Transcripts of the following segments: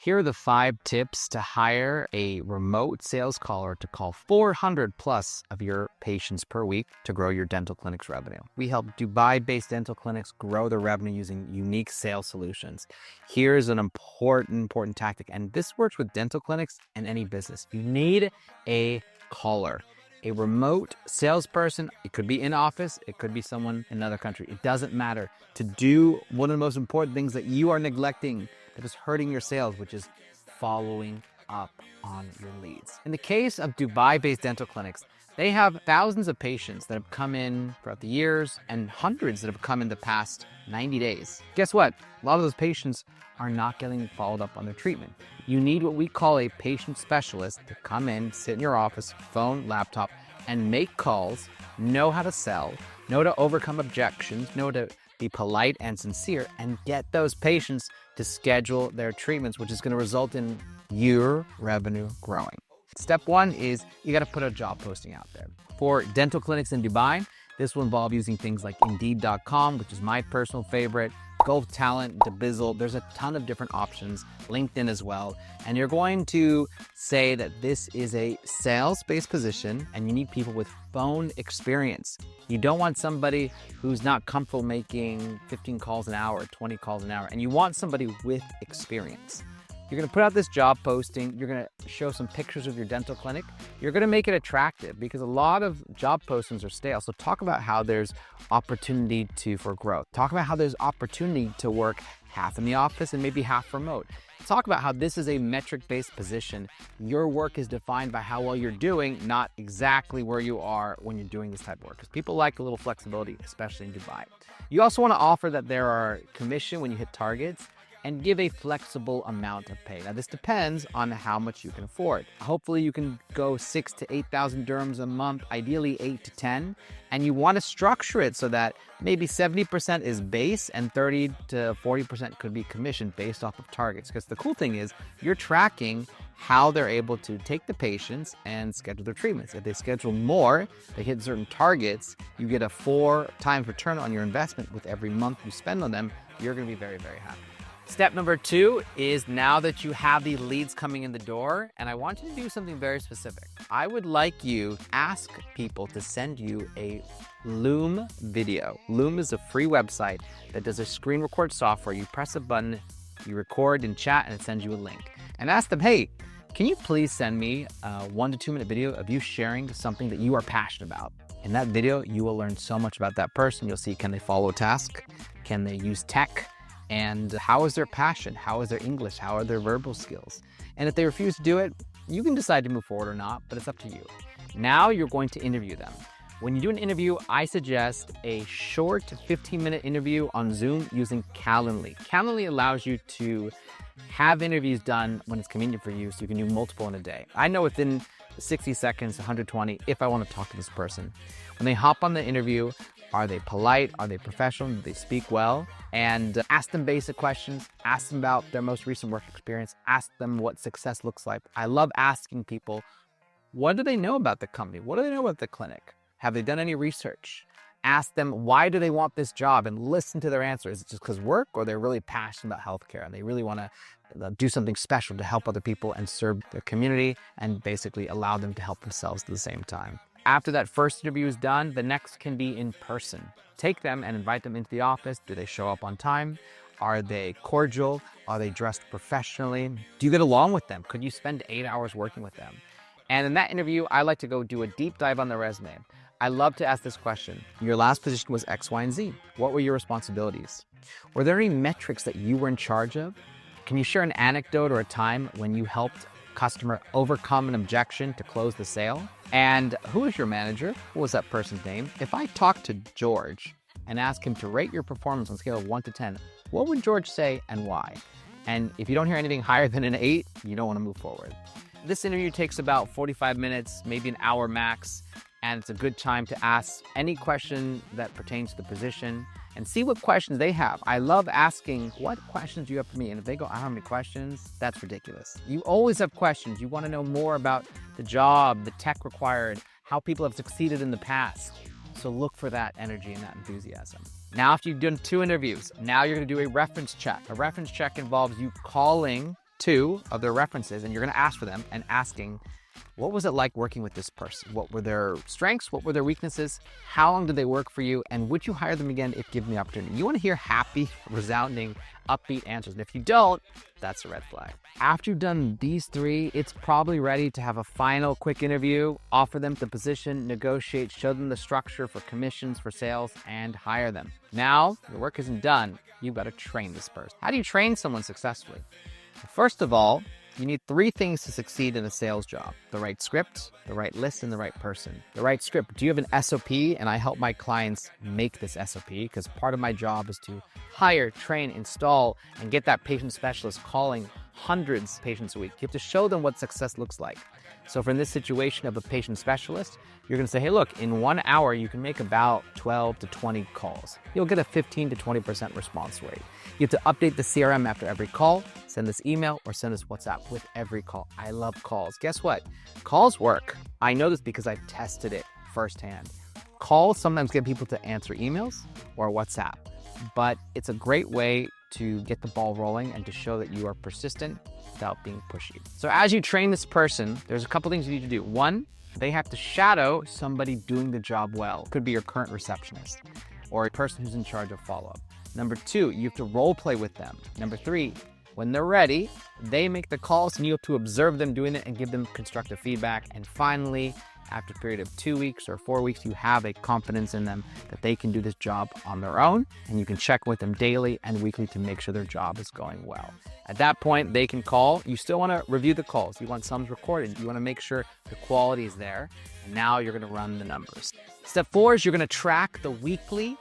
Here are the 5 tips to hire a remote sales caller to call 400 plus of your patients per week to grow your dental clinic's revenue. We help Dubai-based dental clinics grow their revenue using unique sales solutions. Here's an important tactic, and this works with dental clinics and any business. You need a caller. A remote salesperson, it could be in office, it could be someone in another country. It doesn't matter. To do one of the most important things that you are neglecting that is hurting your sales, which is following up on your leads. In the case of Dubai-based dental clinics, they have thousands of patients that have come in throughout the years and hundreds that have come in the past 90 days. Guess what? A lot of those patients are not getting followed up on their treatment. You need what we call a patient specialist to come in, sit in your office, phone, laptop, and make calls, know how to sell, know to overcome objections, know to be polite and sincere, and get those patients to schedule their treatments, which is going to result in your revenue growing. Step 1 is you got to put a job posting out there. For dental clinics in Dubai, this will involve using things like Indeed.com, which is my personal favorite, Gulf Talent, Debizzle. There's a ton of different options, LinkedIn as well. And you're going to say that this is a sales-based position and you need people with phone experience. You don't want somebody who's not comfortable making 15 calls an hour, 20 calls an hour, and you want somebody with experience. You're gonna put out this job posting, you're gonna show some pictures of your dental clinic, you're gonna make it attractive because a lot of job postings are stale. So talk about how there's opportunity for growth. Talk about how there's opportunity to work half in the office and maybe half remote. Talk about how this is a metric-based position. Your work is defined by how well you're doing, not exactly where you are when you're doing this type of work. Because people like a little flexibility, especially in Dubai. You also wanna offer that there are commission when you hit targets, and give a flexible amount of pay. Now, this depends on how much you can afford. Hopefully, you can go 6,000 to 8,000 dirhams a month, ideally 8 to 10, and you want to structure it so that maybe 70% is base and 30 to 40% could be commission based off of targets. Because the cool thing is you're tracking how they're able to take the patients and schedule their treatments. If they schedule more, they hit certain targets, you get a 4 times return on your investment with every month you spend on them. You're going to be very, very happy. Step number 2 is now that you have the leads coming in the door, and I want you to do something very specific. I would like you to ask people to send you a Loom video. Loom is a free website that does a screen record software. You press a button, you record in chat, and it sends you a link. And ask them, hey, can you please send me a 1 to 2 minute video of you sharing something that you are passionate about? In that video, you will learn so much about that person. You'll see, can they follow a task? Can they use tech? And how is their passion? How is their English? How are their verbal skills? And if they refuse to do it, you can decide to move forward or not, but it's up to you. Now you're going to interview them. When you do an interview, I suggest a short 15-minute interview on Zoom using Calendly. Calendly allows you to have interviews done when it's convenient for you, so you can do multiple in a day. I know within 60 seconds, 120, if I want to talk to this person. When they hop on the interview, are they polite? Are they professional? Do they speak well? And ask them basic questions. Ask them about their most recent work experience. Ask them what success looks like. I love asking people, what do they know about the company? What do they know about the clinic? Have they done any research? Ask them, why do they want this job? And listen to their answers. Is it just because work, or they're really passionate about healthcare and they really want to do something special to help other people and serve their community and basically allow them to help themselves at the same time. After that first interview is done, the next can be in person. Take them and invite them into the office. Do they show up on time? Are they cordial? Are they dressed professionally? Do you get along with them? Could you spend 8 hours working with them? And in that interview, I like to go do a deep dive on the resume. I love to ask this question. Your last position was X, Y, and Z. What were your responsibilities? Were there any metrics that you were in charge of? Can you share an anecdote or a time when you helped customer overcome an objection to close the sale? And who is your manager? What was that person's name? If I talk to George and ask him to rate your performance on a scale of 1 to 10, what would George say and why? And if you don't hear anything higher than an 8, you don't want to move forward. This interview takes about 45 minutes, maybe an hour max, and it's a good time to ask any question that pertains to the position and see what questions they have. I love asking, what questions do you have for me? And if they go, I don't have any questions, that's ridiculous. You always have questions. You want to know more about the job, the tech required, how people have succeeded in the past. So look for that energy and that enthusiasm. Now, after you've done 2 interviews, now you're going to do a reference check. A reference check involves you calling 2 of their references, and you're going to ask for them and asking, what was it like working with this person? What were their strengths? What were their weaknesses? How long did they work for you? And would you hire them again if given the opportunity? You want to hear happy, resounding, upbeat answers. And if you don't, that's a red flag. After you've done these 3, it's probably ready to have a final quick interview, offer them the position, negotiate, show them the structure for commissions, for sales, and hire them. Now, your work isn't done. You've got to train this person. How do you train someone successfully? First of all, you need 3 things to succeed in a sales job: the right script, the right list, and the right person. The right script. Do you have an SOP? And I help my clients make this SOP, because part of my job is to hire, train, install, and get that patient specialist calling hundreds of patients a week. You have to show them what success looks like. So for in this situation of a patient specialist, you're going to say, hey, look, in 1 hour, you can make about 12 to 20 calls. You'll get a 15 to 20% response rate. You have to update the CRM after every call, send this email, or send this WhatsApp with every call. I love calls. Guess what? Calls work. I know this because I've tested it firsthand. Calls sometimes get people to answer emails or WhatsApp, but it's a great way to get the ball rolling and to show that you are persistent without being pushy. So as you train this person, there's a couple things you need to do. 1, they have to shadow somebody doing the job well. Could be your current receptionist or a person who's in charge of follow-up. Number 2, you have to role play with them. Number 3, when they're ready, they make the calls and you have to observe them doing it and give them constructive feedback. And finally, after a period of 2 weeks or 4 weeks, you have a confidence in them that they can do this job on their own, and you can check with them daily and weekly to make sure their job is going well. At that point, they can call. You still want to review the calls. You want some recorded. You want to make sure the quality is there. And now you're going to run the numbers. Step 4 is you're going to track the weekly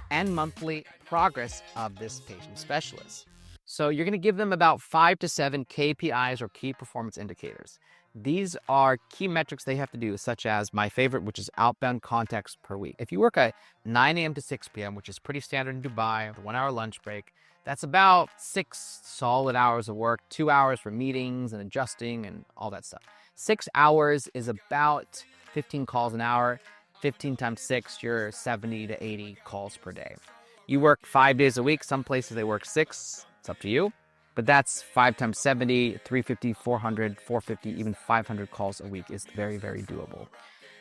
and monthly progress of this patient specialist. So you're going to give them about 5 to 7 KPIs, or key performance indicators. These are key metrics they have to do, such as my favorite, which is outbound contacts per week. If you work at 9 a.m. to 6 p.m., which is pretty standard in Dubai, with a 1-hour lunch break, that's about 6 solid hours of work, 2 hours for meetings and adjusting and all that stuff. 6 hours is about 15 calls an hour. 15 times 6, you're 70 to 80 calls per day. You work 5 days a week. Some places they work 6. It's up to you. But that's 5 times 70, 350, 400, 450, even 500 calls a week is very, very doable.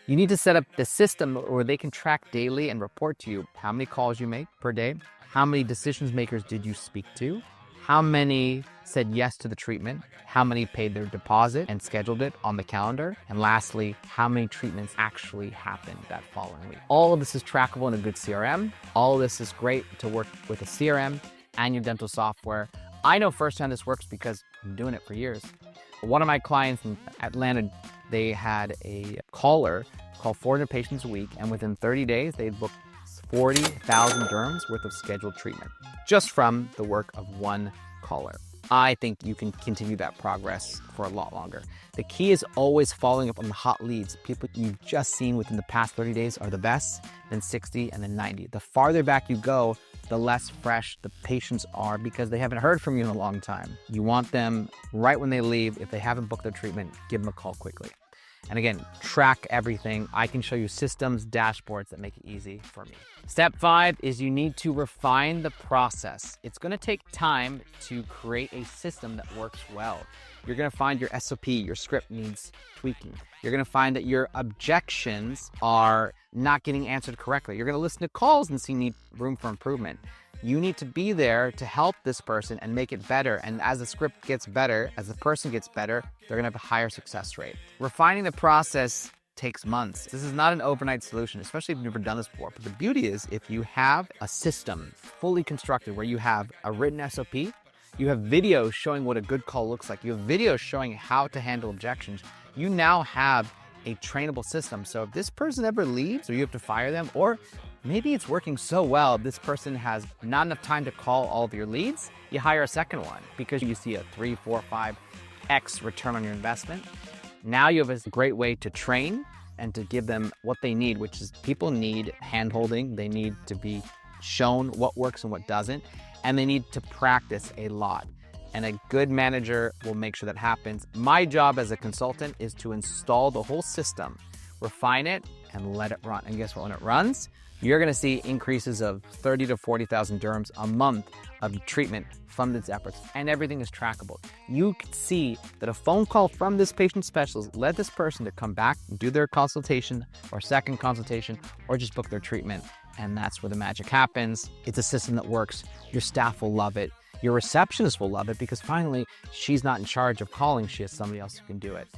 You need to set up the system where they can track daily and report to you how many calls you make per day, how many decision makers did you speak to, how many said yes to the treatment, how many paid their deposit and scheduled it on the calendar, and lastly, how many treatments actually happened that following week. All of this is trackable in a good CRM. All of this is great to work with a CRM and your dental software. I know firsthand this works because I'm doing it for years. One of my clients in Atlanta, they had a caller call 400 patients a week, and within 30 days, they booked 40,000 dirhams worth of scheduled treatment just from the work of one caller. I think you can continue that progress for a lot longer. The key is always following up on the hot leads. People you've just seen within the past 30 days are the best, then 60, and then 90. The farther back you go, the less fresh the patients are because they haven't heard from you in a long time. You want them right when they leave. If they haven't booked their treatment, give them a call quickly. And again, track everything. I can show you systems, dashboards that make it easy for me. Step 5 is you need to refine the process. It's going to take time to create a system that works well. You're going to find your SOP, your script needs tweaking. You're going to find that your objections are not getting answered correctly. You're going to listen to calls and see need room for improvement. You need to be there to help this person and make it better. And as the script gets better, as the person gets better, they're going to have a higher success rate. Refining the process takes months. This is not an overnight solution, especially if you've never done this before. But the beauty is if you have a system fully constructed where you have a written SOP, you have videos showing what a good call looks like, you have videos showing how to handle objections, you now have a trainable system. So if this person ever leaves or you have to fire them, or maybe it's working so well, this person has not enough time to call all of your leads, you hire a second one because you see a 3, 4, 5x return on your investment. Now you have a great way to train and to give them what they need, which is people need hand-holding. They need to be shown what works and what doesn't, and they need to practice a lot. And a good manager will make sure that happens. My job as a consultant is to install the whole system, refine it, and let it run. And guess what? When it runs, you're gonna see increases of 30 to 40,000 dirhams a month of treatment from these efforts, and everything is trackable. You can see that a phone call from this patient specialist led this person to come back and do their consultation or second consultation or just book their treatment. And that's where the magic happens. It's a system that works. Your staff will love it. Your receptionist will love it because finally she's not in charge of calling. She has somebody else who can do it.